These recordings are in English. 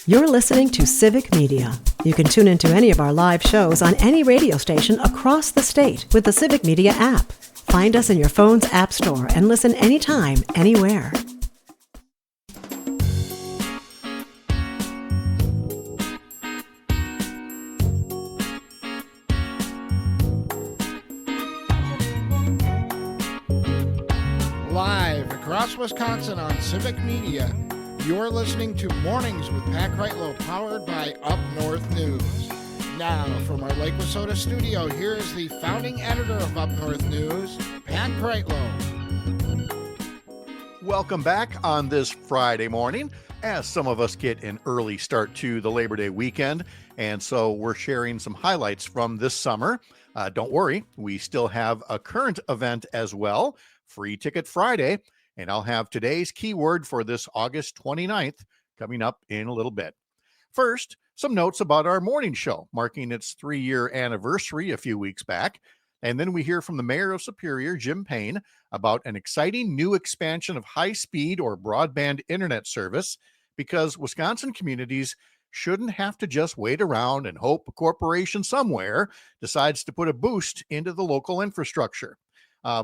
You're listening to Civic Media. You can tune into any of our live shows on any radio station across the state with the Civic Media app. Find us in your phone's app store and listen anytime, anywhere. Live across Wisconsin on Civic Media, you're listening to Mornings with Pat Kreitlow, powered by Up North News. Now, from our Lake Wissota studio, here is the founding editor of Up North News, Pat Kreitlow. Welcome back on this Friday morning, as some of us get an early start to the Labor Day weekend, and so we're sharing some highlights from this summer. Don't worry, we still have a current event as well, Free Ticket Friday, and I'll have today's keyword for this August 29th coming up in a little bit. First, some notes about our morning show, marking its 3-year anniversary a few weeks back. And then we hear from the Mayor of Superior, Jim Payne, about an exciting new expansion of high-speed or broadband internet service, because Wisconsin communities shouldn't have to just wait around and hope a corporation somewhere decides to put a boost into the local infrastructure.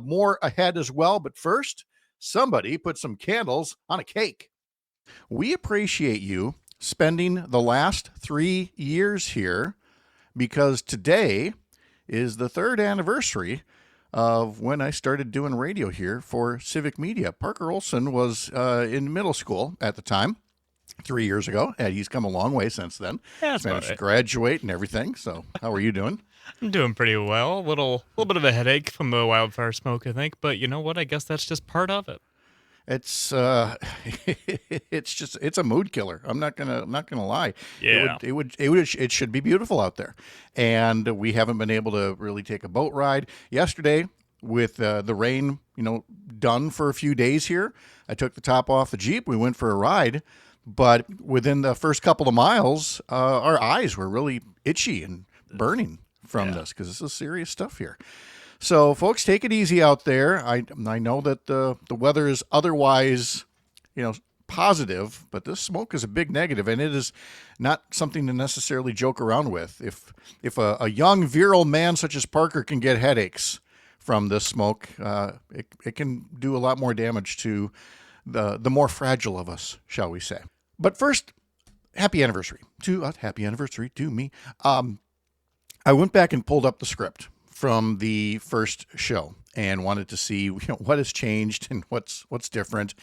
More ahead as well, but first, somebody put some candles on a cake. We appreciate you spending the last 3 years here, because today is the 3rd anniversary of when I started doing radio here for Civic Media. Parker Olson was in middle school at the time, 3 years ago, and he's come a long way since then. Yeah, he's managed to graduate and everything. So how are you doing? I'm doing pretty well. A little bit of a headache from the wildfire smoke, I think, but you know what? I guess that's just part of it. It's it's a mood killer. I'm not gonna lie. Yeah. It should be beautiful out there, and we haven't been able to really take a boat ride. Yesterday, with the rain, done for a few days here, I took the top off the Jeep. We went for a ride, but within the first couple of miles, our eyes were really itchy and burning from this, because this is serious stuff here. So, folks, take it easy out there. I know that the weather is otherwise, positive, but this smoke is a big negative, and it is not something to necessarily joke around with. If a young, virile man such as Parker can get headaches from this smoke, it can do a lot more damage to the more fragile of us, shall we say. But first, happy anniversary to me. I went back and pulled up the script from the first show and wanted to see what has changed and what's different.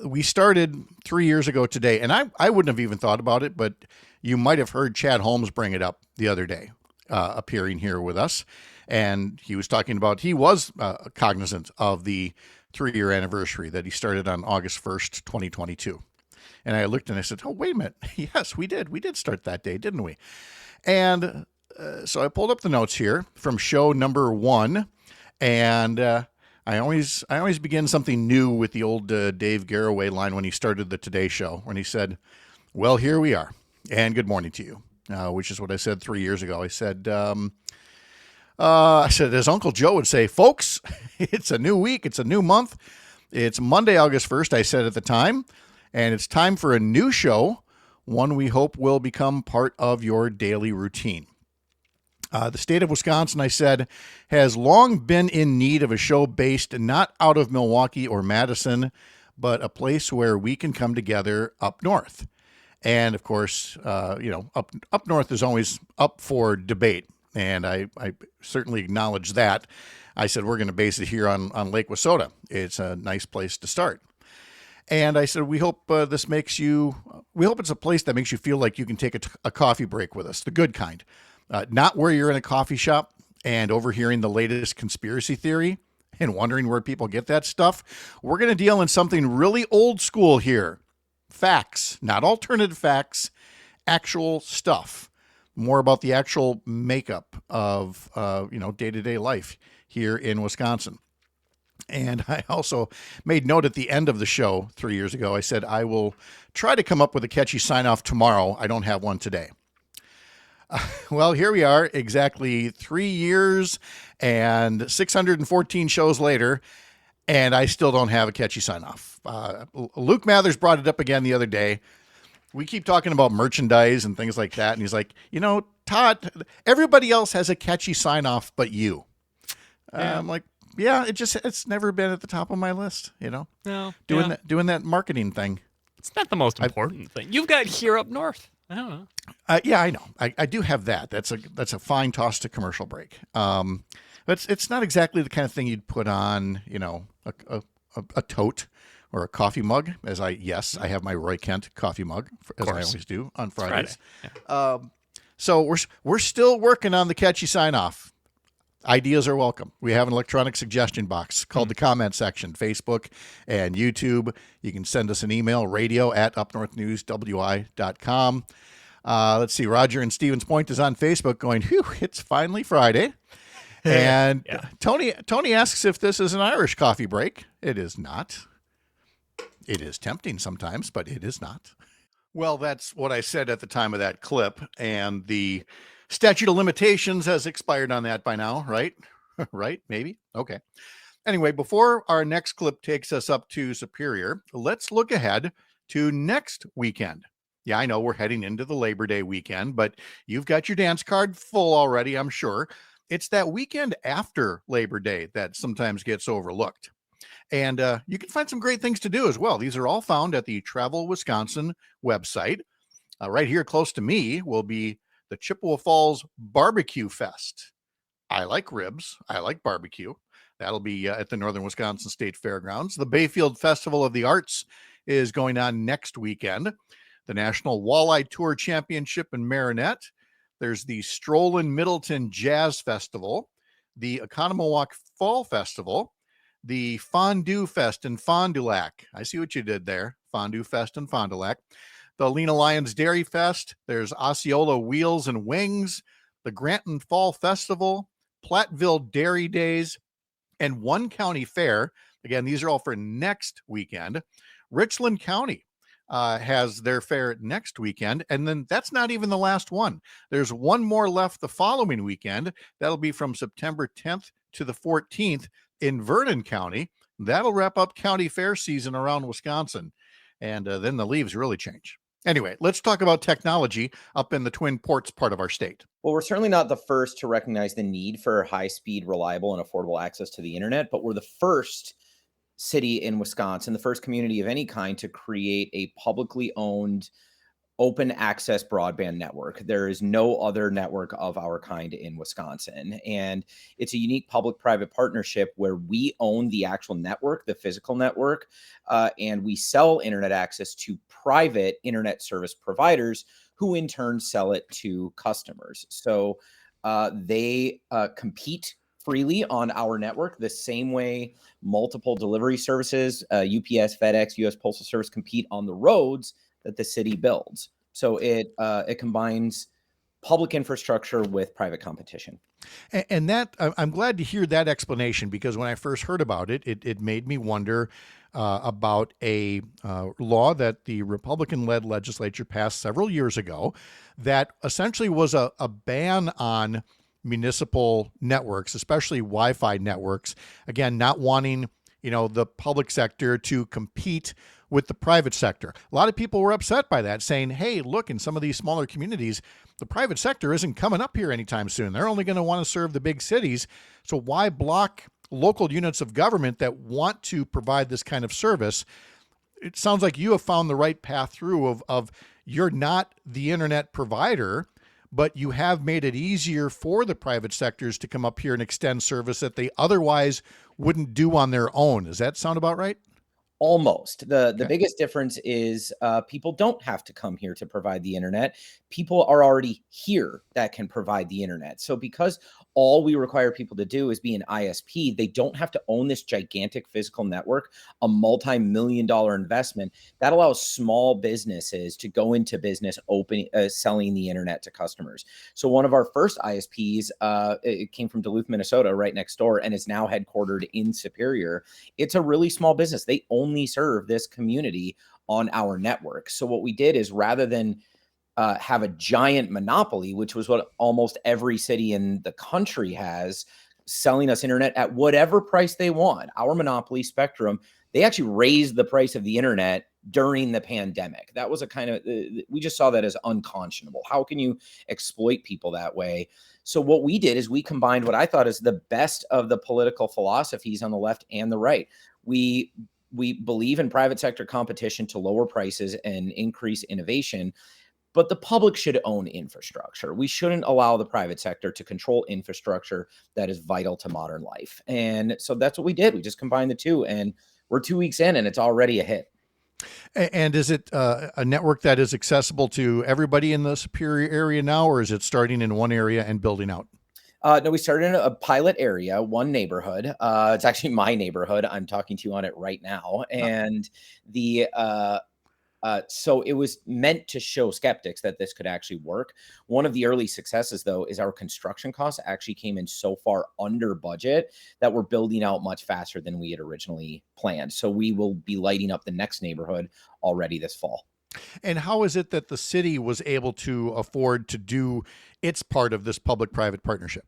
We started 3 years ago today, and I wouldn't have even thought about it, but you might have heard Chad Holmes bring it up the other day, appearing here with us. And he was talking about, he was cognizant of the 3-year anniversary that he started on August 1st, 2022. And I looked and I said, oh, wait a minute. Yes, we did. We did start that day, didn't we? And so I pulled up the notes here from show number 1, and I always begin something new with the old Dave Garroway line when he started the Today Show, when he said, well, here we are, and good morning to you, which is what I said 3 years ago. I said, as Uncle Joe would say, folks, it's a new week, it's a new month, it's Monday, August 1st, I said at the time, and it's time for a new show, one we hope will become part of your daily routine. The state of Wisconsin, I said, has long been in need of a show based not out of Milwaukee or Madison, but a place where we can come together up north. And of course, up north is always up for debate. And I certainly acknowledge that. I said, we're going to base it here on Lake Wissota. It's a nice place to start. And I said, we hope it's a place that makes you feel like you can take a coffee break with us, the good kind. Not where you're in a coffee shop and overhearing the latest conspiracy theory and wondering where people get that stuff. We're going to deal in something really old school here. Facts, not alternative facts, actual stuff. More about the actual makeup of, day-to-day life here in Wisconsin. And I also made note at the end of the show 3 years ago, I said, I will try to come up with a catchy sign-off tomorrow. I don't have one today. Well, here we are, exactly 3 years and 614 shows later, and I still don't have a catchy sign-off. Luke Mathers brought it up again the other day, we keep talking about merchandise and things like that. And he's like, Todd, everybody else has a catchy sign off, but you. Yeah. I'm like, yeah, it's never been at the top of my list, No. doing that marketing thing. It's not the most important thing. You've got here up north. I don't know. Yeah, I know. I do have that. That's a fine toss to commercial break. But it's not exactly the kind of thing you'd put on, a tote or a coffee mug. I have my Roy Kent coffee mug, as I always do on Fridays. Yeah. So we're still working on the catchy sign off. Ideas are welcome. We have an electronic suggestion box called the comment section, Facebook and YouTube. You can send us an email, radio@upnorthnewswi.com. Let's see. Roger in Stevens Point is on Facebook going, "Whew, it's finally Friday." And Tony asks if this is an Irish coffee break. It is not. It is tempting sometimes, but it is not. Well, that's what I said at the time of that clip, and the statute of limitations has expired on that by now, right? Right? Maybe? Okay. Anyway, before our next clip takes us up to Superior, let's look ahead to next weekend. Yeah, I know we're heading into the Labor Day weekend, but you've got your dance card full already, I'm sure. It's that weekend after Labor Day that sometimes gets overlooked. And you can find some great things to do as well. These are all found at the Travel Wisconsin website. Right here close to me will be the Chippewa Falls Barbecue Fest. I like ribs. I like barbecue. That'll be at the Northern Wisconsin State Fairgrounds. The Bayfield Festival of the Arts is going on next weekend. The National Walleye Tour Championship in Marinette. There's the Strollin Middleton Jazz Festival, the Economowalk Fall Festival, the Fondue Fest in Fond du Lac. I see what you did there. Fondue Fest in Fond du Lac. The Lena Lyons Dairy Fest. There's Osceola Wheels and Wings, the Granton Fall Festival, Platteville Dairy Days, and One County Fair. Again, these are all for next weekend. Richland County has their fair next weekend, and then that's not even the last one. There's one more left the following weekend. That'll be from September 10th to the 14th in Vernon County. That'll wrap up county fair season around Wisconsin, and then the leaves really change. Anyway, let's talk about technology up in the Twin Ports part of our state. Well, we're certainly not the first to recognize the need for high-speed, reliable, and affordable access to the internet, but we're the first city in Wisconsin, the first community of any kind to create a publicly owned open access broadband network. There is no other network of our kind in Wisconsin. And it's a unique public-private partnership where we own the actual network, the physical network, and we sell internet access to private internet service providers who in turn sell it to customers. So they compete freely on our network the same way multiple delivery services, UPS, FedEx, US Postal Service compete on the roads that the city builds. So it combines public infrastructure with private competition. And that I'm glad to hear that explanation, because when I first heard about it, it made me wonder about a law that the Republican-led legislature passed several years ago that essentially was a ban on municipal networks, especially Wi-Fi networks. Again, not wanting, the public sector to compete with the private sector. A lot of people were upset by that, saying, hey, look, in some of these smaller communities, the private sector isn't coming up here anytime soon. They're only going to want to serve the big cities. So why block local units of government that want to provide this kind of service? It sounds like you have found the right path through of you're not the internet provider, but you have made it easier for the private sectors to come up here and extend service that they otherwise wouldn't do on their own. Does that sound about right? Almost. The biggest difference is people don't have to come here to provide the internet. People are already here that can provide the internet. So because all we require people to do is be an ISP, they don't have to own this gigantic physical network, a multi-million-dollar investment. That allows small businesses to go into business selling the internet to customers. So one of our first ISPs, it came from Duluth, Minnesota, right next door, and is now headquartered in Superior. It's a really small business. They only serve this community on our network. So what we did is, rather than have a giant monopoly, which was what almost every city in the country has, selling us internet at whatever price they want, our monopoly, Spectrum, they actually raised the price of the internet during the pandemic. That was a kind of, we just saw that as unconscionable. How can you exploit people that way? So what we did is we combined what I thought is the best of the political philosophies on the left and the right. We believe in private sector competition to lower prices and increase innovation, but the public should own infrastructure. We shouldn't allow the private sector to control infrastructure that is vital to modern life. And so that's what we did. We just combined the two, and we're 2 weeks in and it's already a hit. And is it a network that is accessible to everybody in the Superior area now, or is it starting in one area and building out? No, we started in a pilot area, one neighborhood. It's actually my neighborhood. I'm talking to you on it right now. And so it was meant to show skeptics that this could actually work. One of the early successes, though, is our construction costs actually came in so far under budget that we're building out much faster than we had originally planned. So we will be lighting up the next neighborhood already this fall. And how is it that the city was able to afford to do its part of this public-private partnership?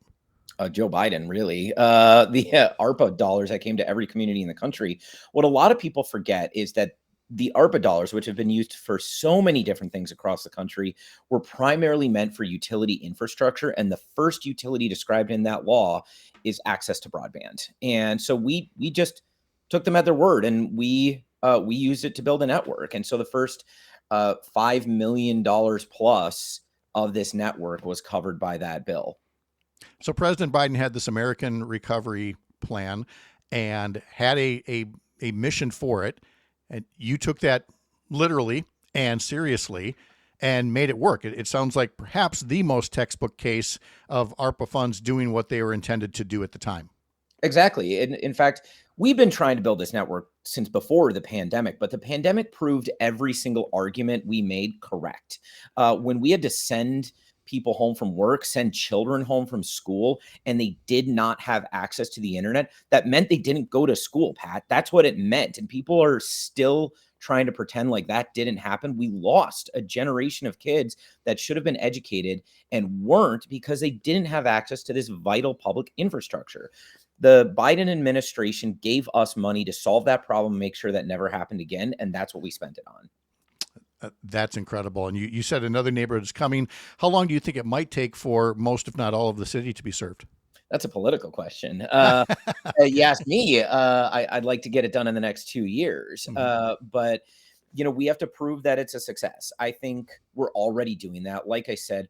Joe Biden, really. The ARPA dollars that came to every community in the country. What a lot of people forget is that the ARPA dollars, which have been used for so many different things across the country, were primarily meant for utility infrastructure. And the first utility described in that law is access to broadband. And so we just took them at their word, and we used it to build a network. And so the first $5 million plus of this network was covered by that bill. So President Biden had this American Recovery Plan and had a mission for it. And you took that literally and seriously and made it work. It sounds like perhaps the most textbook case of ARPA funds doing what they were intended to do at the time. Exactly. In fact, we've been trying to build this network since before the pandemic, but the pandemic proved every single argument we made correct. When we had to send people home from work, send children home from school, and they did not have access to the internet, that meant they didn't go to school, Pat. That's what it meant. And people are still trying to pretend like that didn't happen. We lost a generation of kids that should have been educated and weren't because they didn't have access to this vital public infrastructure. The Biden administration gave us money to solve that problem, make sure that never happened again. And that's what we spent it on. That's incredible. And you said another neighborhood is coming. How long do you think it might take for most, if not all, of the city to be served? That's a political question. You ask me, I'd like to get it done in the next 2 years. But, we have to prove that it's a success. I think we're already doing that. Like I said,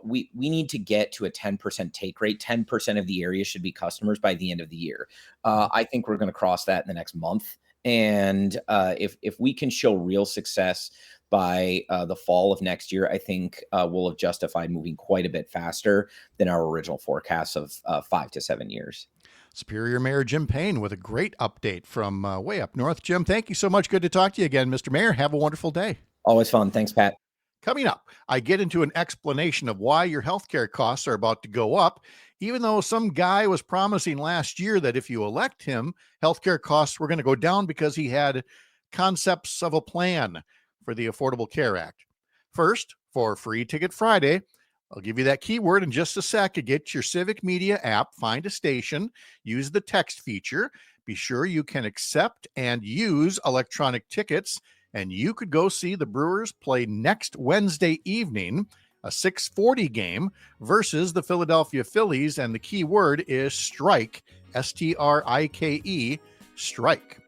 we need to get to a 10% take rate. 10% of the area should be customers by the end of the year. I think we're going to cross that in the next month. And if we can show real success by the fall of next year, I think we'll have justified moving quite a bit faster than our original forecasts of 5 to 7 years. Superior Mayor Jim Payne with a great update from way up north. Jim, thank you so much. Good to talk to you again, Mr. Mayor. Have a wonderful day. Always fun. Thanks, Pat. Coming up, I get into an explanation of why your healthcare costs are about to go up, even though some guy was promising last year that if you elect him, healthcare costs were going to go down because he had concepts of a plan for the Affordable Care Act. First, for Free Ticket Friday, I'll give you that keyword in just a sec. Get your Civic Media app, find a station, use the text feature. Be sure you can accept and use electronic tickets, and you could go see the Brewers play next Wednesday evening, a 6:40 game versus the Philadelphia Phillies, and the key word is strike, S-T-R-I-K-E, strike.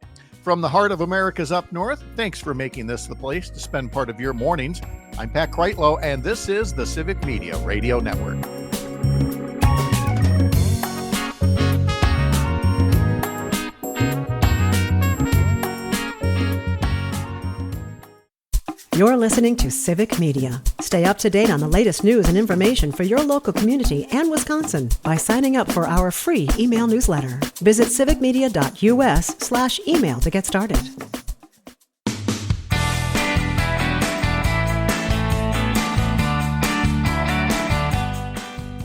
From the heart of America's up north, thanks for making this the place to spend part of your mornings. I'm Pat Kreitlow, and this is the Civic Media Radio Network. You're listening to Civic Media. Stay up to date on the latest news and information for your local community and Wisconsin by signing up for our free email newsletter. Visit civicmedia.us/email to get started.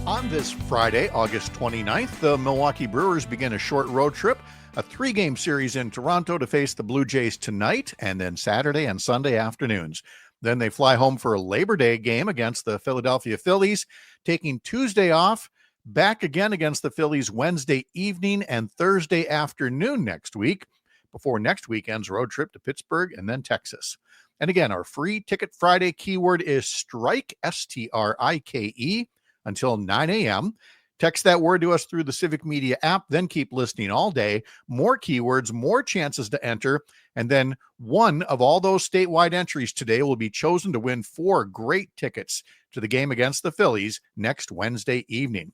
On this Friday, August 29th, the Milwaukee Brewers begin a short road trip, a 3-game series in Toronto to face the Blue Jays tonight, and then Saturday and Sunday afternoons. Then they fly home for a Labor Day game against the Philadelphia Phillies, taking Tuesday off, back again against the Phillies Wednesday evening and Thursday afternoon next week, before next weekend's road trip to Pittsburgh and then Texas. And again, our free Ticket Friday keyword is strike, STRIKE, until 9 a.m. Text that word to us through the Civic Media app, then keep listening all day. More keywords, more chances to enter, and then one of all those statewide entries today will be chosen to win 4 great tickets to the game against the Phillies next Wednesday evening.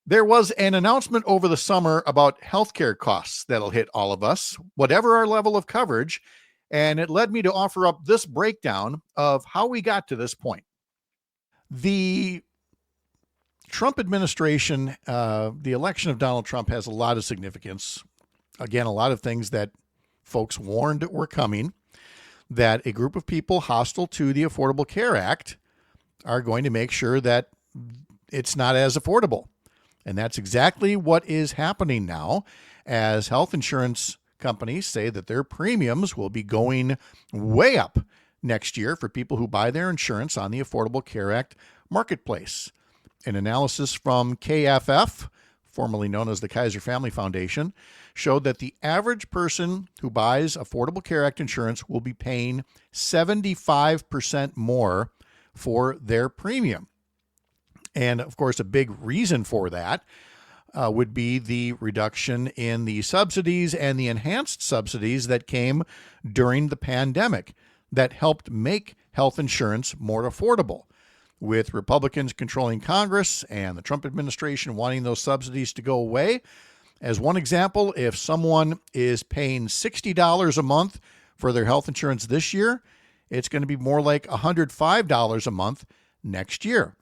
There was an announcement over the summer about healthcare costs that'll hit all of us, whatever our level of coverage, and it led me to offer up this breakdown of how we got to this point. The Trump administration, the election of Donald Trump has a lot of significance. Again, a lot of things that folks warned were coming, that a group of people hostile to the Affordable Care Act are going to make sure that it's not as affordable. And that's exactly what is happening now, as health insurance companies say that their premiums will be going way up next year for people who buy their insurance on the Affordable Care Act marketplace. An analysis from KFF, formerly known as the Kaiser Family Foundation, showed that the average person who buys Affordable Care Act insurance will be paying 75% more for their premium. And of course, a big reason for that would be the reduction in the subsidies and the enhanced subsidies that came during the pandemic that helped make health insurance more affordable. With Republicans controlling Congress and the Trump administration wanting those subsidies to go away. As one example, if someone is paying $60 a month for their health insurance this year, it's going to be more like $105 a month next year.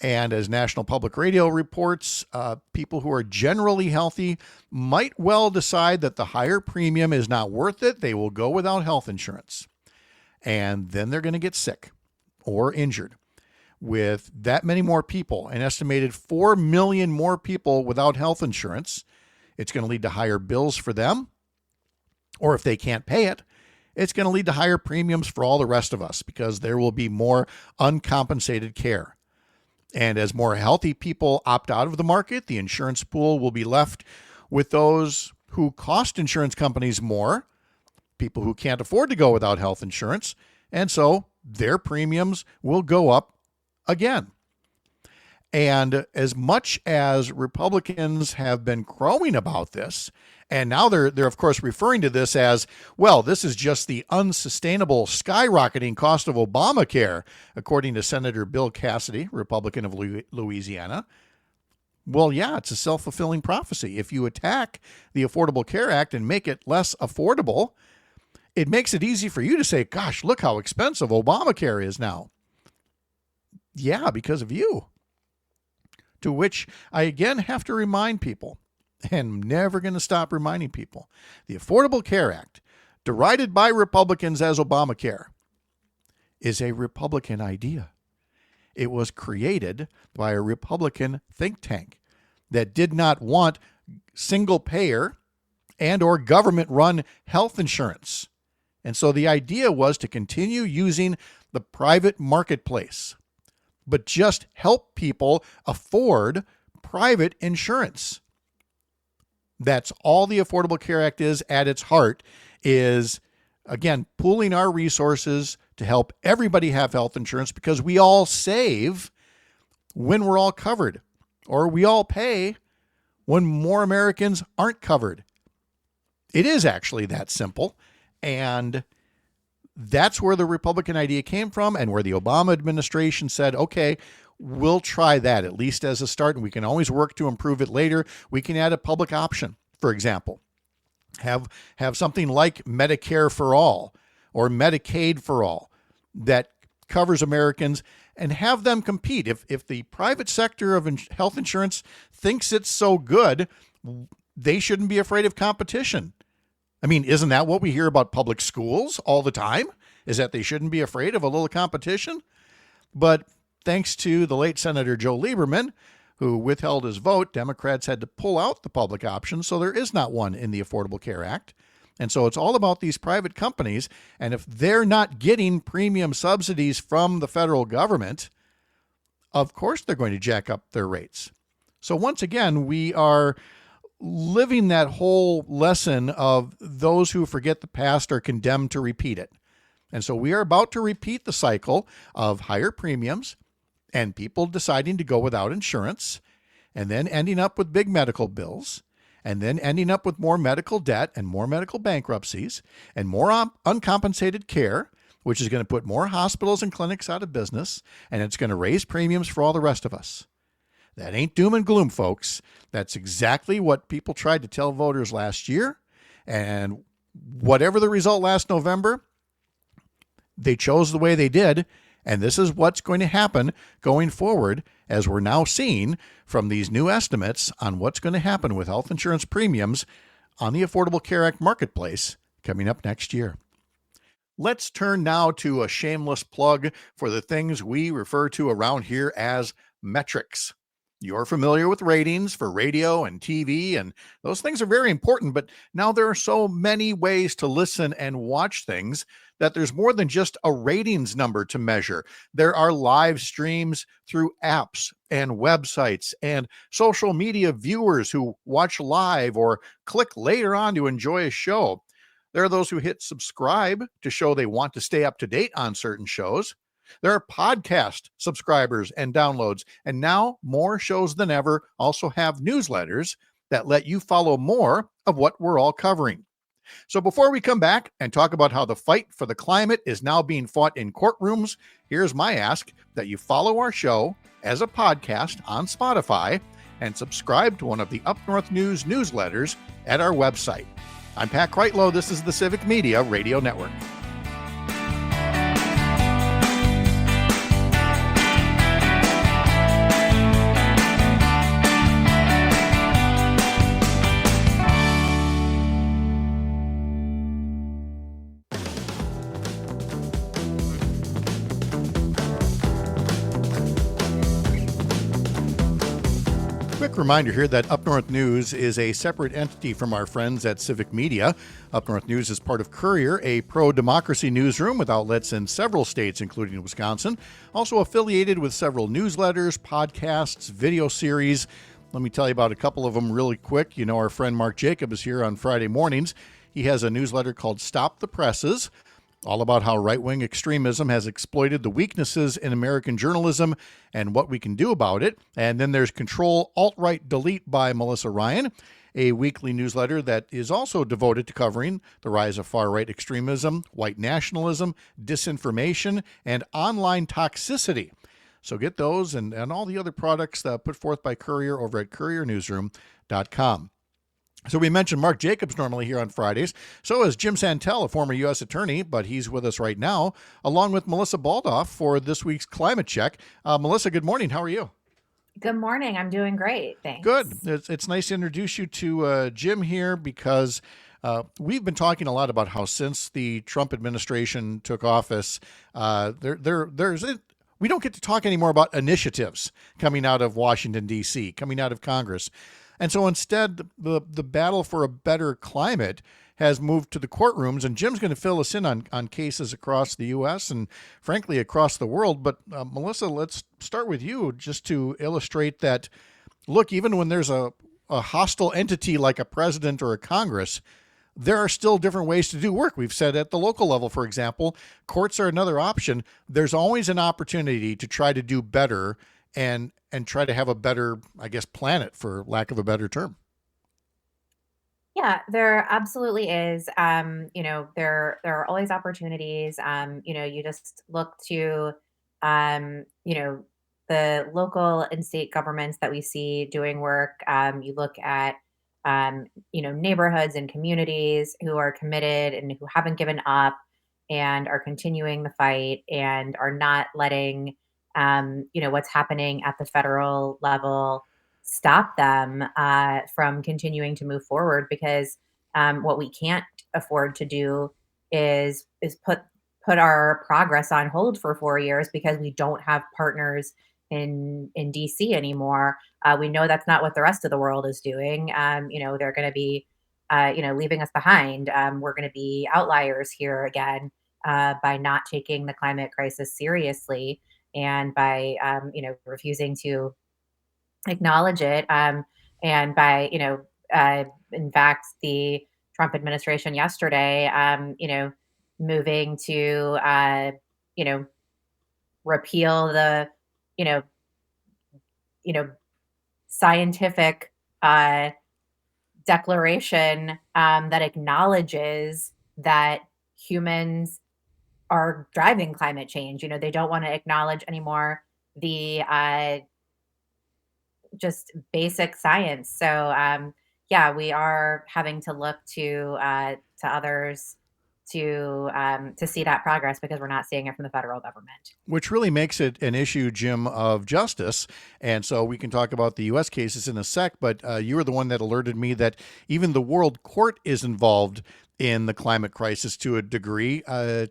And as National Public Radio reports, people who are generally healthy might well decide that the higher premium is not worth it. They will go without health insurance. And then they're going to get sick or injured. With that many more people, an estimated 4 million more people without health insurance, it's going to lead to higher bills for them. Or if they can't pay it, it's going to lead to higher premiums for all the rest of us because there will be more uncompensated care. And as more healthy people opt out of the market, the insurance pool will be left with those who cost insurance companies more, people who can't afford to go without health insurance, and so their premiums will go up again. And as much as Republicans have been crowing about this, and now they're of course referring to this as, well, this is just the unsustainable skyrocketing cost of Obamacare, according to Senator Bill Cassidy, Republican of Louisiana. Well, yeah, it's a self-fulfilling prophecy. If you attack the Affordable Care Act and make it less affordable, it makes it easy for you to say, gosh, look how expensive Obamacare is now. Yeah, because of you. To which I again have to remind people, and I'm never going to stop reminding people, the Affordable Care Act, derided by Republicans as Obamacare, is a Republican idea. It was created by a Republican think tank that did not want single payer and or government-run health insurance. And so the idea was to continue using the private marketplace, but just help people afford private insurance. That's all the Affordable Care Act is at its heart, is, again, pooling our resources to help everybody have health insurance because we all save when we're all covered, or we all pay when more Americans aren't covered. It is actually that simple, and that's where the Republican idea came from and where the Obama administration said, okay, we'll try that at least as a start, and we can always work to improve it later. We can add a public option, for example. Have something like Medicare for all or Medicaid for all that covers Americans and have them compete. If the private sector of health insurance thinks it's so good, they shouldn't be afraid of competition. I mean, isn't that what we hear about public schools all the time? Is that they shouldn't be afraid of a little competition? But thanks to the late Senator Joe Lieberman, who withheld his vote, Democrats had to pull out the public option, so there is not one in the Affordable Care Act. And so it's all about these private companies, and if they're not getting premium subsidies from the federal government, of course they're going to jack up their rates. So once again, we are living that whole lesson of those who forget the past are condemned to repeat it. And so we are about to repeat the cycle of higher premiums and people deciding to go without insurance, and then ending up with big medical bills, and then ending up with more medical debt and more medical bankruptcies and more uncompensated care, which is going to put more hospitals and clinics out of business, and it's going to raise premiums for all the rest of us. That ain't doom and gloom, folks. That's exactly what people tried to tell voters last year. And whatever the result last November, they chose the way they did. And this is what's going to happen going forward, as we're now seeing from these new estimates on what's going to happen with health insurance premiums on the Affordable Care Act marketplace coming up next year. Let's turn now to a shameless plug for the things we refer to around here as metrics. You're familiar with ratings for radio and TV, and those things are very important, but now there are so many ways to listen and watch things that there's more than just a ratings number to measure. There are live streams through apps and websites and social media viewers who watch live or click later on to enjoy a show. There are those who hit subscribe to show they want to stay up to date on certain shows. There are podcast subscribers and downloads, and now more shows than ever also have newsletters that let you follow more of what we're all covering. So before we come back and talk about how the fight for the climate is now being fought in courtrooms, here's my ask that you follow our show as a podcast on Spotify and subscribe to one of the Up North News newsletters at our website. I'm Pat Kreitlow. This is the Civic Media Radio Network. Quick reminder here that Up North News is a separate entity from our friends at Civic Media. Up North News is part of Courier, a pro-democracy newsroom with outlets in several states, including Wisconsin. Also affiliated with several newsletters, podcasts, video series. Let me tell you about a couple of them really quick. You know, our friend Mark Jacob is here on Friday mornings. He has a newsletter called Stop the Presses, all about how right-wing extremism has exploited the weaknesses in American journalism and what we can do about it. And then there's Control, Alt-Right, Delete by Melissa Ryan, a weekly newsletter that is also devoted to covering the rise of far-right extremism, white nationalism, disinformation, and online toxicity. So get those and all the other products put forth by Courier over at couriernewsroom.com. So we mentioned Mark Jacobs normally here on Fridays. So is Jim Santel, a former U.S. attorney, but he's with us right now, along with Melissa Baldoff for this week's Climate Check. Melissa, good morning. How are you? Good morning. I'm doing great. Thanks. Good. It's nice to introduce you to Jim here because we've been talking a lot about how since the Trump administration took office, we don't get to talk anymore about initiatives coming out of Washington, D.C., coming out of Congress. And so instead, the battle for a better climate has moved to the courtrooms, and Jim's going to fill us in on cases across the U.S. and, frankly, across the world. But, Melissa, let's start with you just to illustrate that, look, even when there's a hostile entity like a president or a Congress, there are still different ways to do work. We've said at the local level, for example, courts are another option. There's always an opportunity to try to do better and try to have a better, I guess, planet, for lack of a better term. Yeah, there absolutely is. There are always opportunities. You just look to, the local and state governments that we see doing work. You look at, neighborhoods and communities who are committed and who haven't given up and are continuing the fight and are not letting what's happening at the federal level stop them from continuing to move forward, because what we can't afford to do is put our progress on hold for 4 years because we don't have partners in DC anymore. We know that's not what the rest of the world is doing. They're going to be leaving us behind. We're going to be outliers here again by not taking the climate crisis seriously and by refusing to acknowledge it, and by in fact, the Trump administration yesterday, moving to, repeal the, you know, you know, scientific uh, declaration that acknowledges that humans are driving climate change. They don't want to acknowledge anymore the just basic science. So yeah, we are having to look to others to see that progress because we're not seeing it from the federal government. Which really makes it an issue, Jim, of justice. And so we can talk about the U.S. cases in a sec, but you were the one that alerted me that even the World Court is involved in the climate crisis to a degree.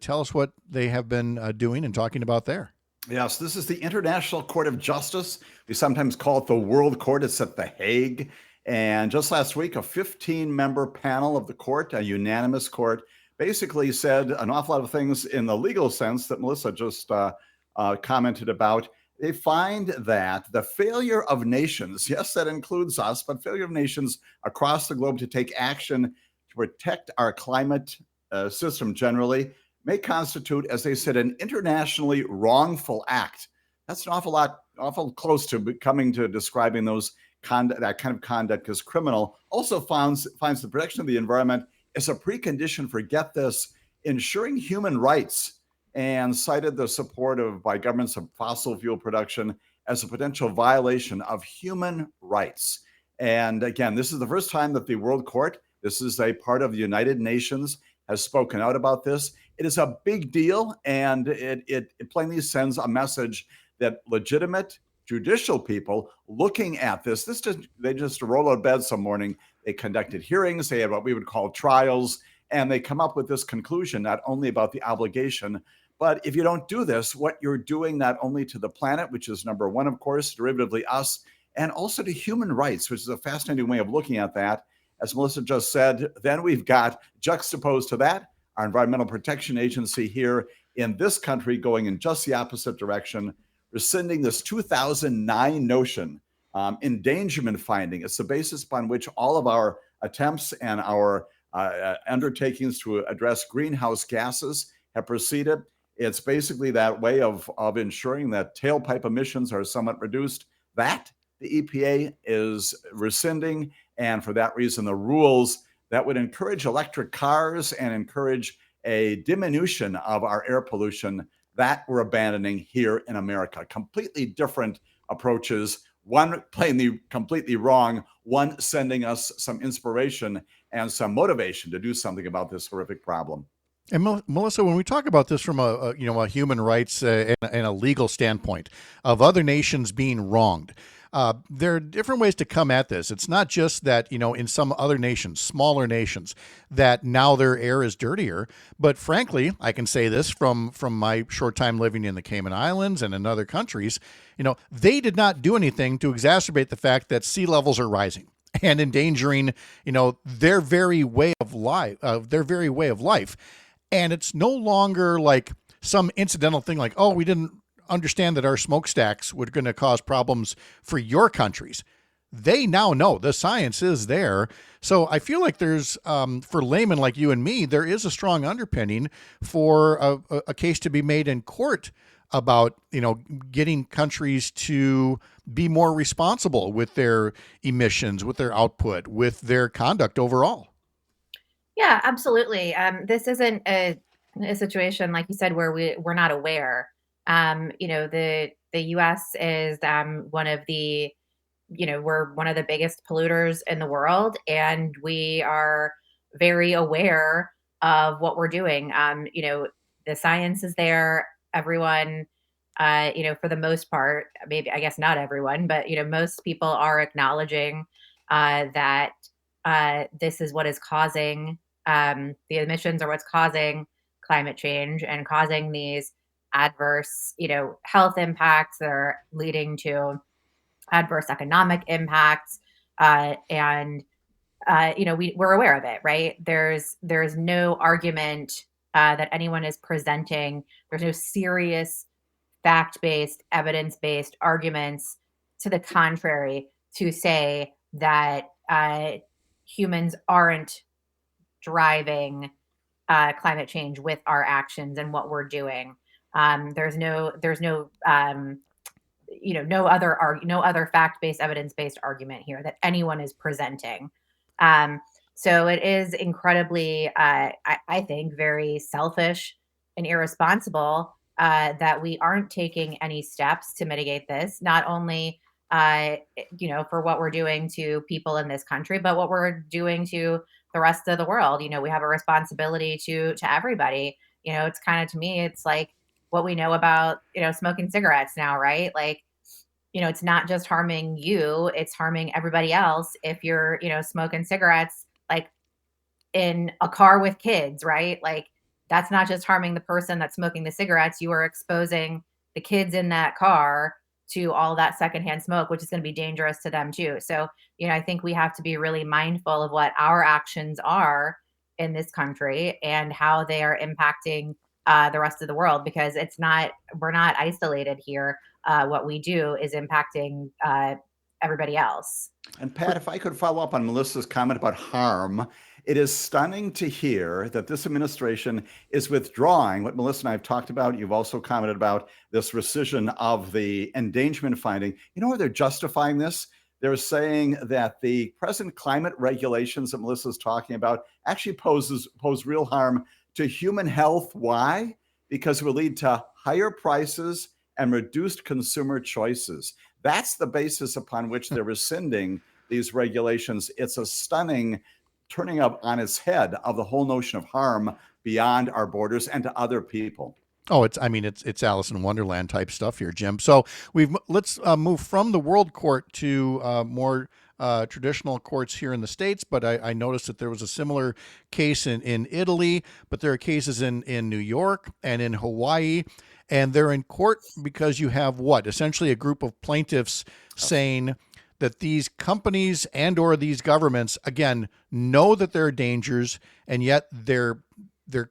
Tell us what they have been doing and talking about there. Yes, this is the International Court of Justice. We sometimes call it the World Court. It's at The Hague. And just last week, a 15-member panel of the court, a unanimous court, basically said an awful lot of things in the legal sense that Melissa just commented about. They find that the failure of nations, yes, that includes us, but failure of nations across the globe to take action to protect our climate system generally may constitute, as they said, an internationally wrongful act. That's an awful close to coming to describing that kind of conduct as criminal. Also finds the protection of the environment as a precondition for, get this, ensuring human rights, and cited the support by governments of fossil fuel production as a potential violation of human rights. And again, this is the first time that the World Court, this is a part of the United Nations, has spoken out about this. It is a big deal, and it plainly sends a message that legitimate judicial people looking at this, they just roll out of bed some morning, they conducted hearings, they had what we would call trials, and they come up with this conclusion, not only about the obligation, but if you don't do this, what you're doing not only to the planet, which is number one, of course, derivatively us, and also to human rights, which is a fascinating way of looking at that. As Melissa just said, then we've got, juxtaposed to that, our Environmental Protection Agency here in this country going in just the opposite direction, rescinding this 2009 notion, endangerment finding. It's the basis upon which all of our attempts and our undertakings to address greenhouse gases have proceeded. It's basically that way of ensuring that tailpipe emissions are somewhat reduced. That the EPA is rescinding, and for that reason, the rules that would encourage electric cars and encourage a diminution of our air pollution, that we're abandoning here in America. Completely different approaches, one plainly completely wrong, one sending us some inspiration and some motivation to do something about this horrific problem. And Melissa, when we talk about this from a human rights and a legal standpoint of other nations being wronged, there are different ways to come at this. It's not just that, in some other nations, smaller nations, that now their air is dirtier. But frankly, I can say this from my short time living in the Cayman Islands and in other countries, they did not do anything to exacerbate the fact that sea levels are rising and endangering, their very way of life. And it's no longer like some incidental thing like, oh, we didn't understand that our smokestacks were going to cause problems for your countries. They now know the science is there. So I feel like there's, for laymen like you and me, there is a strong underpinning for a case to be made in court about, getting countries to be more responsible with their emissions, with their output, with their conduct overall. Yeah, absolutely. This isn't a situation, like you said, where we're not aware. The U.S. is one of the, we're one of the biggest polluters in the world, and we are very aware of what we're doing. The science is there. Everyone, for the most part, maybe I guess not everyone, but most people are acknowledging that this is what is causing the emissions are what's causing climate change and causing these adverse, health impacts that are leading to adverse economic impacts. And we're aware of it, right? There's no argument that anyone is presenting. There's no serious fact-based, evidence-based arguments to the contrary to say that humans aren't driving climate change with our actions and what we're doing. There's no no other fact-based, evidence-based argument here that anyone is presenting. Um, so it is incredibly, I think, very selfish and irresponsible that we aren't taking any steps to mitigate this. Not only, for what we're doing to people in this country, but what we're doing to the rest of the world. We have a responsibility to everybody. It's kind of, to me, it's like what we know about smoking cigarettes now, right? Like, it's not just harming you, it's harming everybody else if you're smoking cigarettes, like, in a car with kids, right? Like, that's not just harming the person that's smoking the cigarettes, you are exposing the kids in that car to all that secondhand smoke, which is going to be dangerous to them too. So, I think we have to be really mindful of what our actions are in this country and how they are impacting the rest of the world, because we're not isolated here. What we do is impacting everybody else. And Pat, if I could follow up on Melissa's comment about harm, it is stunning to hear that this administration is withdrawing what Melissa and I have talked about. You've also commented about this rescission of the endangerment finding. You know where they're justifying this? They're saying that the present climate regulations that Melissa's talking about actually pose real harm to human health. Why? Because it will lead to higher prices and reduced consumer choices. That's the basis upon which they're rescinding these regulations. It's a stunning turning up on its head of the whole notion of harm beyond our borders and to other people. Oh, it's Alice in Wonderland type stuff here, Jim. So let's move from the World Court to more traditional courts here in the States. But I noticed that there was a similar case in Italy, but there are cases in New York and in Hawaii. And they're in court because you have essentially a group of plaintiffs saying that these companies and or these governments, again, know that there are dangers, and yet they're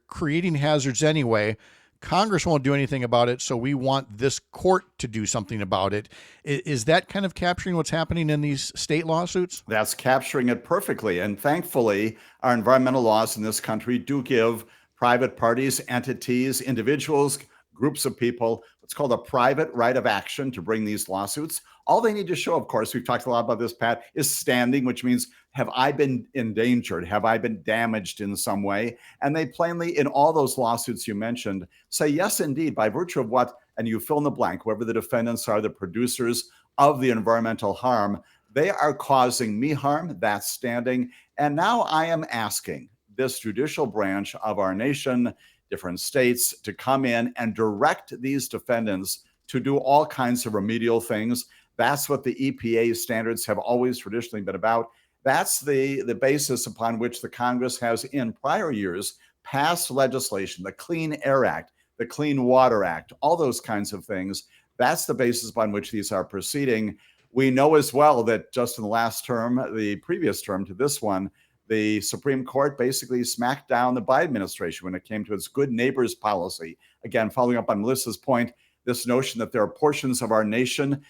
creating hazards anyway. Congress won't do anything about it, so we want this court to do something about it. Is that kind of capturing what's happening in these state lawsuits? That's capturing it perfectly. And thankfully, our environmental laws in this country do give private parties, entities, individuals, groups of people what's called a private right of action to bring these lawsuits. All they need to show, of course, we've talked a lot about this, Pat, is standing, which means, have I been endangered? Have I been damaged in some way? And they plainly, in all those lawsuits you mentioned, say, yes, indeed, by virtue of what, and you fill in the blank, whoever the defendants are, the producers of the environmental harm, they are causing me harm. That's standing. And now I am asking this judicial branch of our nation, different states, to come in and direct these defendants to do all kinds of remedial things. That's what the EPA standards have always traditionally been about. That's the basis upon which the Congress has in prior years passed legislation, the Clean Air Act, the Clean Water Act, all those kinds of things. That's the basis upon which these are proceeding. We know as well that just in the last term, the previous term to this one, the Supreme Court basically smacked down the Biden administration when it came to its good neighbors policy. Again, following up on Melissa's point, this notion that there are portions of our nation,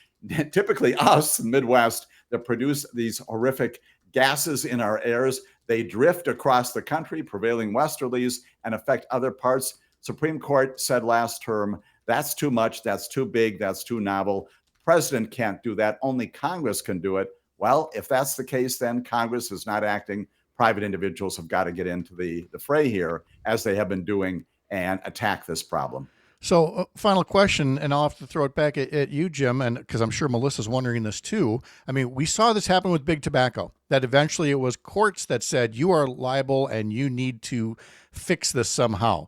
typically us, the Midwest, that produce these horrific gases in our airs. They drift across the country, prevailing westerlies, and affect other parts. Supreme Court said last term, that's too much, that's too big, that's too novel. President can't do that, only Congress can do it. Well, if that's the case, then Congress is not acting. Private individuals have got to get into the fray here, as they have been doing, and attack this problem. So, final question, and I'll have to throw it back at you, Jim, and because I'm sure Melissa's wondering this too. I mean, we saw this happen with big tobacco, that eventually it was courts that said you are liable and you need to fix this somehow.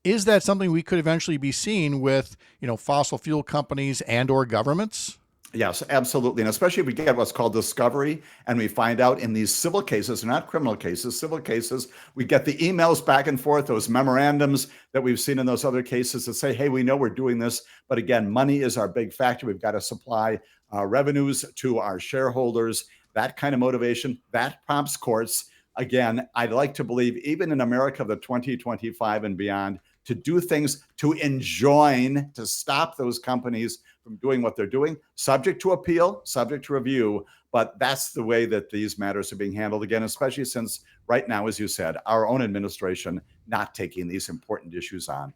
Is that something we could eventually be seeing with, fossil fuel companies and or governments? Yes, absolutely. And especially if we get what's called discovery and we find out in these civil cases, not criminal cases, civil cases, we get the emails back and forth, those memorandums that we've seen in those other cases that say, hey, we know we're doing this. But again, money is our big factor. We've got to supply revenues to our shareholders. That kind of motivation, that prompts courts. Again, I'd like to believe even in America of the 2025 and beyond, to do things to enjoin, to stop those companies from doing what they're doing, subject to appeal, subject to review. But that's the way that these matters are being handled, again, especially since right now, as you said, our own administration not taking these important issues on.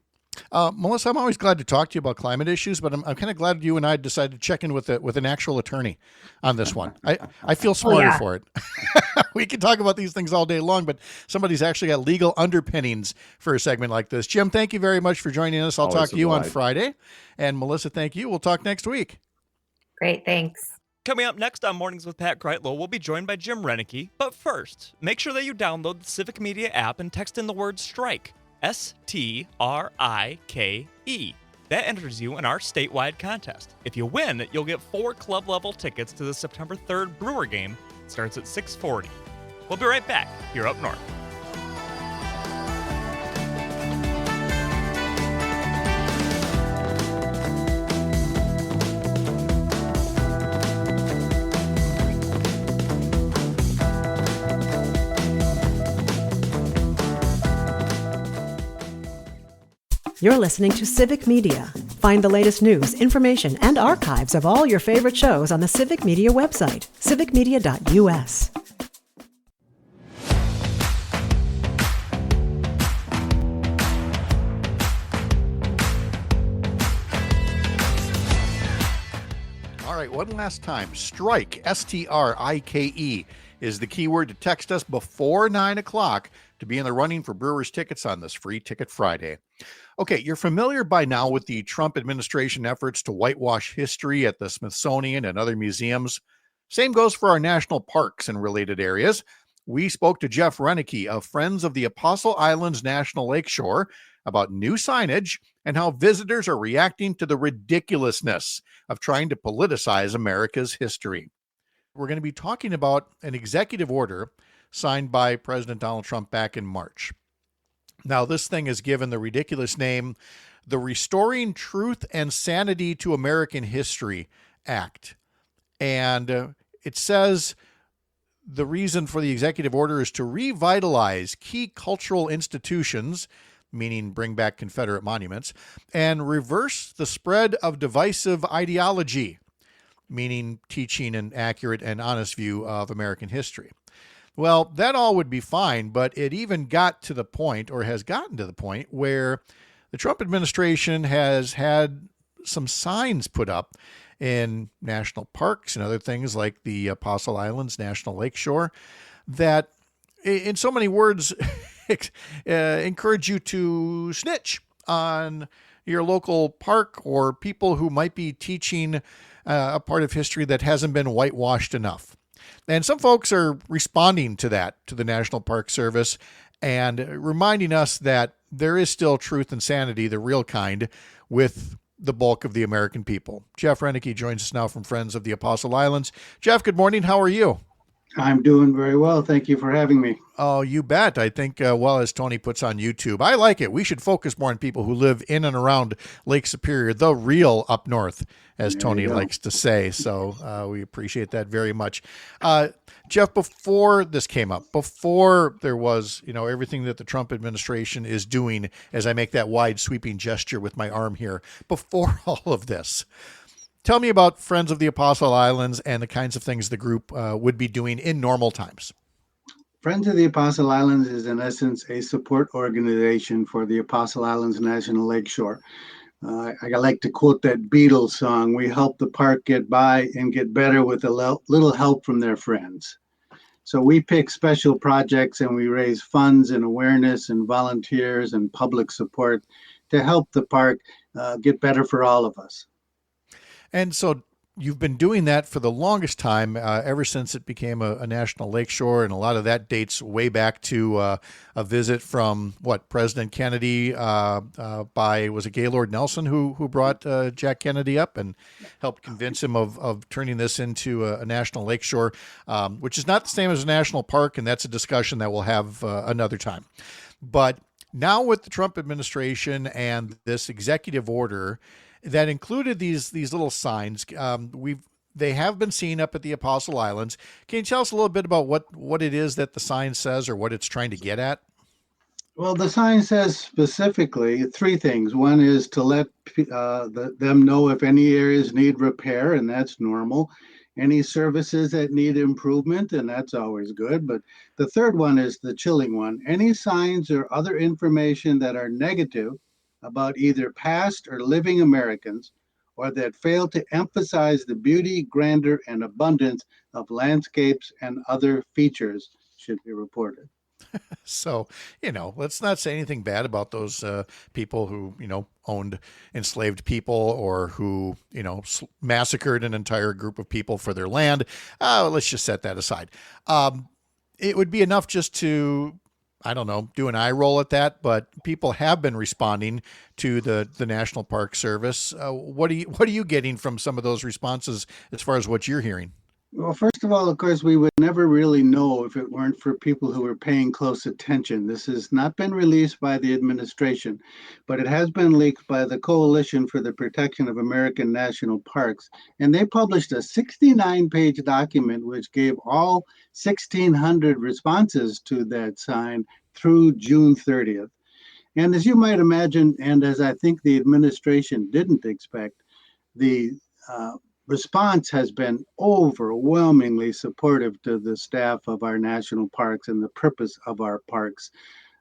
Melissa, I'm always glad to talk to you about climate issues, but I'm kind of glad you and I decided to check in with an actual attorney on this one. I feel smarter for it. We can talk about these things all day long, but somebody's actually got legal underpinnings for a segment like this. Jim, thank you very much for joining us. I'll talk to you on Friday. And Melissa, thank you. We'll talk next week. Great. Thanks. Coming up next on Mornings with Pat Kreitlow, we'll be joined by Jim Renicky. But first, make sure that you download the Civic Media app and text in the word STRIKE. STRIKE. That enters you in our statewide contest. If you win, you'll get 4 club-level tickets to the September 3rd Brewer game. It starts at 6:40. We'll be right back here up north. You're listening to Civic Media. Find the latest news, information, and archives of all your favorite shows on the Civic Media website, civicmedia.us. All right, one last time. Strike, STRIKE, is the keyword to text us before 9 o'clock to be in the running for Brewers tickets on this Free Ticket Friday. Okay, you're familiar by now with the Trump administration efforts to whitewash history at the Smithsonian and other museums. Same goes for our national parks and related areas. We spoke to Jeff Renicky of Friends of the Apostle Islands National Lakeshore about new signage and how visitors are reacting to the ridiculousness of trying to politicize America's history. We're going to be talking about an executive order signed by President Donald Trump back in March. Now, this thing is given the ridiculous name, the Restoring Truth and Sanity to American History Act. And it says the reason for the executive order is to revitalize key cultural institutions, meaning bring back Confederate monuments, and reverse the spread of divisive ideology, meaning teaching an accurate and honest view of American history. Well, that all would be fine, but it even got to the point, or has gotten to the point, where the Trump administration has had some signs put up in national parks and other things like the Apostle Islands National Lakeshore that, in so many words, encourage you to snitch on your local park or people who might be teaching a part of history that hasn't been whitewashed enough. And some folks are responding to that, to the National Park Service, and reminding us that there is still truth and sanity, the real kind, with the bulk of the American people. Jeff Renicky joins us now from Friends of the Apostle Islands. Jeff, good morning. How are you? I'm doing very well. Thank you for having me. Oh, you bet. I think, well, as Tony puts on YouTube, I like it. We should focus more on people who live in and around Lake Superior, the real up north, as Tony likes to say. So we appreciate that very much. Jeff, before this came up, before there was, everything that the Trump administration is doing, as I make that wide sweeping gesture with my arm here, before all of this, tell me about Friends of the Apostle Islands and the kinds of things the group would be doing in normal times. Friends of the Apostle Islands is, in essence, a support organization for the Apostle Islands National Lakeshore. I like to quote that Beatles song, "We help the park get by and get better with a little help from their friends." So we pick special projects and we raise funds and awareness and volunteers and public support to help the park get better for all of us. And so you've been doing that for the longest time, ever since it became a national lakeshore, and a lot of that dates way back to a visit from President Kennedy was it Gaylord Nelson who brought Jack Kennedy up and helped convince him of turning this into a national lakeshore, which is not the same as a national park, and that's a discussion that we'll have another time. But now with the Trump administration and this executive order that included these little signs, they have been seen up at the Apostle Islands. Can you tell us a little bit about what it is that the sign says or what it's trying to get at? Well, the sign says specifically three things. One is to let them know if any areas need repair, and that's normal. Any services that need improvement, and that's always good. But the third one is the chilling one. Any signs or other information that are negative about either past or living Americans, or that fail to emphasize the beauty, grandeur, and abundance of landscapes and other features should be reported. So, let's not say anything bad about those people who, owned enslaved people or who, massacred an entire group of people for their land. Let's just set that aside. It would be enough just to, I don't know, do an eye roll at that, but people have been responding to the National Park Service. What are you getting from some of those responses as far as what you're hearing? Well, first of all, of course, we would never really know if it weren't for people who were paying close attention. This has not been released by the administration, but it has been leaked by the Coalition for the Protection of American National Parks. And they published a 69-page document which gave all 1,600 responses to that sign through June 30th. And as you might imagine, and as I think the administration didn't expect, the response has been overwhelmingly supportive to the staff of our national parks and the purpose of our parks.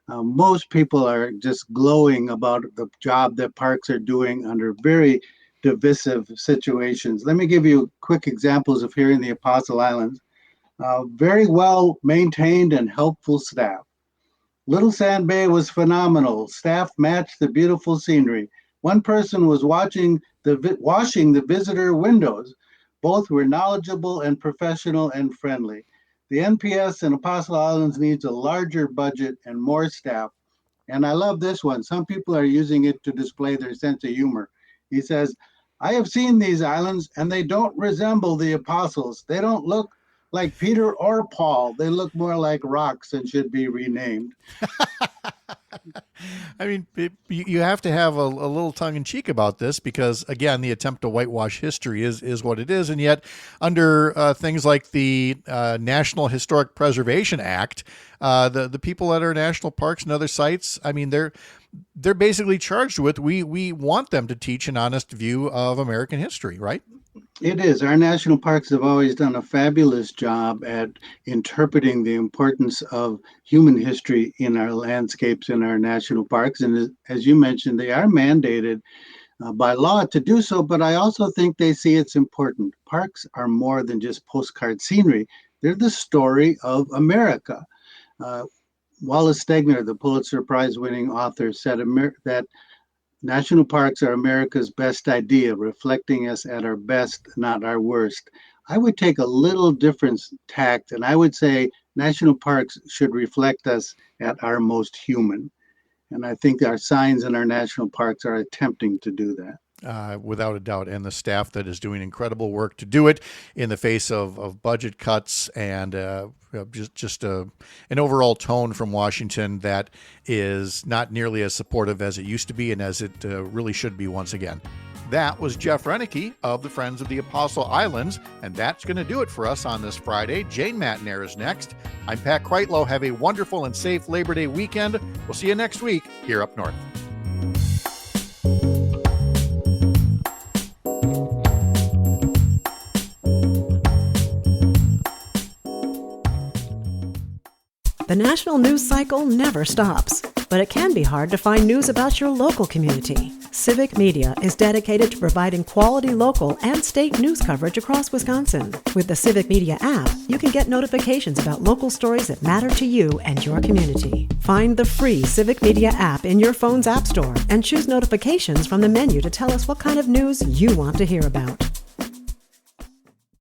Most people are just glowing about the job that parks are doing under very divisive situations. Let me give you quick examples of here in the Apostle Islands. Very well maintained and helpful staff. Little Sand Bay was phenomenal. Staff matched the beautiful scenery. One person was washing the visitor windows. Both were knowledgeable and professional and friendly. The NPS in Apostle Islands needs a larger budget and more staff. And I love this one. Some people are using it to display their sense of humor. He says, I have seen these islands and they don't resemble the apostles. They don't look like Peter or Paul. They look more like rocks and should be renamed. I mean, you have to have a little tongue in cheek about this because, again, the attempt to whitewash history is what it is. And yet, under things like the National Historic Preservation Act, the people at our national parks and other sites, I mean, they're basically charged with we want them to teach an honest view of American history, right? It is. Our national parks have always done a fabulous job at interpreting the importance of human history in our landscapes in our national parks. And as you mentioned, they are mandated by law to do so, but I also think they see it's important. Parks are more than just postcard scenery. They're the story of America. Wallace Stegner, the Pulitzer Prize-winning author, said that national parks are America's best idea, reflecting us at our best, not our worst. I would take a little different tact, and I would say national parks should reflect us at our most human. And I think our signs in our national parks are attempting to do that. Without a doubt, and the staff that is doing incredible work to do it in the face of budget cuts and just an overall tone from Washington that is not nearly as supportive as it used to be and as it really should be once again. That was Jeff Renicky of the Friends of the Apostle Islands, and that's going to do it for us on this Friday. Jane Matnair is next. I'm Pat Kreitlow. Have a wonderful and safe Labor Day weekend. We'll see you next week here up north. The national news cycle never stops, but it can be hard to find news about your local community. Civic Media is dedicated to providing quality local and state news coverage across Wisconsin. With the Civic Media app, you can get notifications about local stories that matter to you and your community. Find the free Civic Media app in your phone's app store and choose notifications from the menu to tell us what kind of news you want to hear about.